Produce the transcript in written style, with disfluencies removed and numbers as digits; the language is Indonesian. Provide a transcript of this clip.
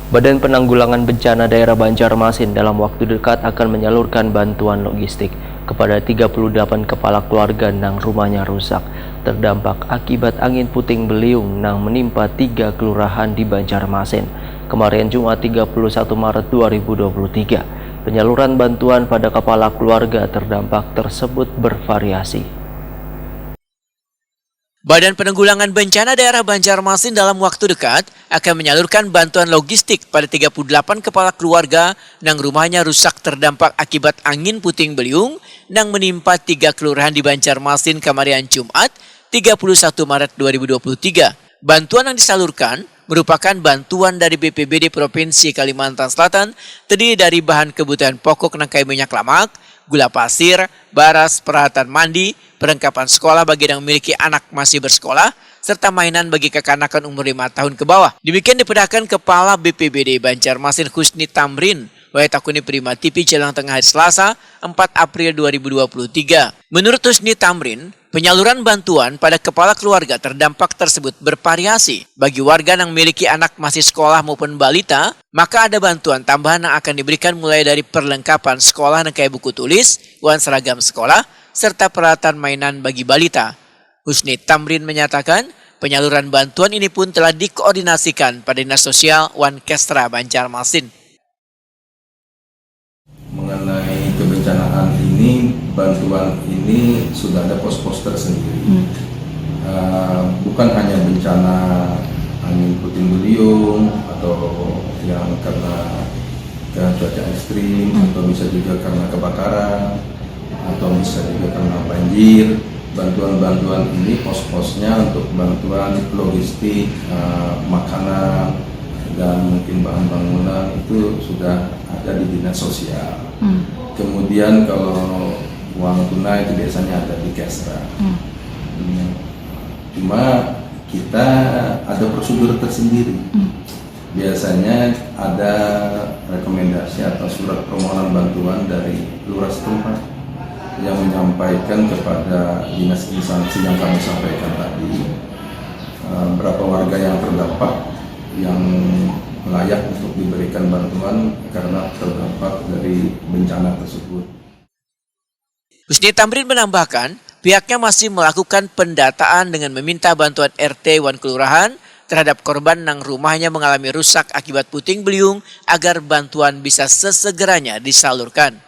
Badan Penanggulangan Bencana Daerah Banjarmasin dalam waktu dekat akan menyalurkan bantuan logistik kepada 38 kepala keluarga yang rumahnya rusak terdampak akibat angin puting beliung yang menimpa 3 kelurahan di Banjarmasin. Kemarin Jumat 31 Maret 2023, penyaluran bantuan pada kepala keluarga terdampak tersebut bervariasi. Badan Penanggulangan Bencana Daerah Banjarmasin dalam waktu dekat akan menyalurkan bantuan logistik pada 38 kepala keluarga yang rumahnya rusak terdampak akibat angin puting beliung yang menimpa 3 kelurahan di Banjarmasin kemarin Jumat 31 Maret 2023. Bantuan yang disalurkan merupakan bantuan dari BPBD Provinsi Kalimantan Selatan, terdiri dari bahan kebutuhan pokok nangkai minyak lemak, gula pasir, baras, peralatan mandi, perlengkapan sekolah bagi yang memiliki anak masih bersekolah, serta mainan bagi kekanakan umur 5 tahun ke bawah. Demikian diperintahkan Kepala BPBD Banjarmasin Husni Tamrin, Waitakuni Prima TV Jelang Tengah hari Selasa 4 April 2023. Menurut Husni Tamrin, penyaluran bantuan pada kepala keluarga terdampak tersebut bervariasi. Bagi warga yang memiliki anak masih sekolah maupun balita, maka ada bantuan tambahan yang akan diberikan mulai dari perlengkapan sekolah yang kayak buku tulis, uang seragam sekolah, serta peralatan mainan bagi balita. Husni Tamrin menyatakan, penyaluran bantuan ini pun telah dikoordinasikan pada Dinas Sosial Wankestra Banjarmasin. Mengenai kebencanaan ini, bantuan ini sudah ada pos-pos tersendiri. Bukan hanya bencana angin puting beliung atau yang karena cuaca ekstrim, atau bisa juga karena kebakaran, atau bisa juga karena banjir. Bantuan-bantuan ini pos-posnya untuk bantuan logistik, makanan, dan mungkin bahan bangunan itu sudah ada di Dinas Sosial. Kemudian kalau uang tunai itu biasanya ada di Kesra. Cuma kita ada prosedur tersendiri. Biasanya ada rekomendasi atau surat permohonan bantuan dari lurah setempat yang menyampaikan kepada dinas instansi yang kami sampaikan tadi berapa warga yang terdampak yang layak untuk diberikan bantuan karena terdampak dari bencana tersebut. Husni Tamrin menambahkan, pihaknya masih melakukan pendataan dengan meminta bantuan RT Wan Kelurahan terhadap korban yang rumahnya mengalami rusak akibat puting beliung agar bantuan bisa sesegeranya disalurkan.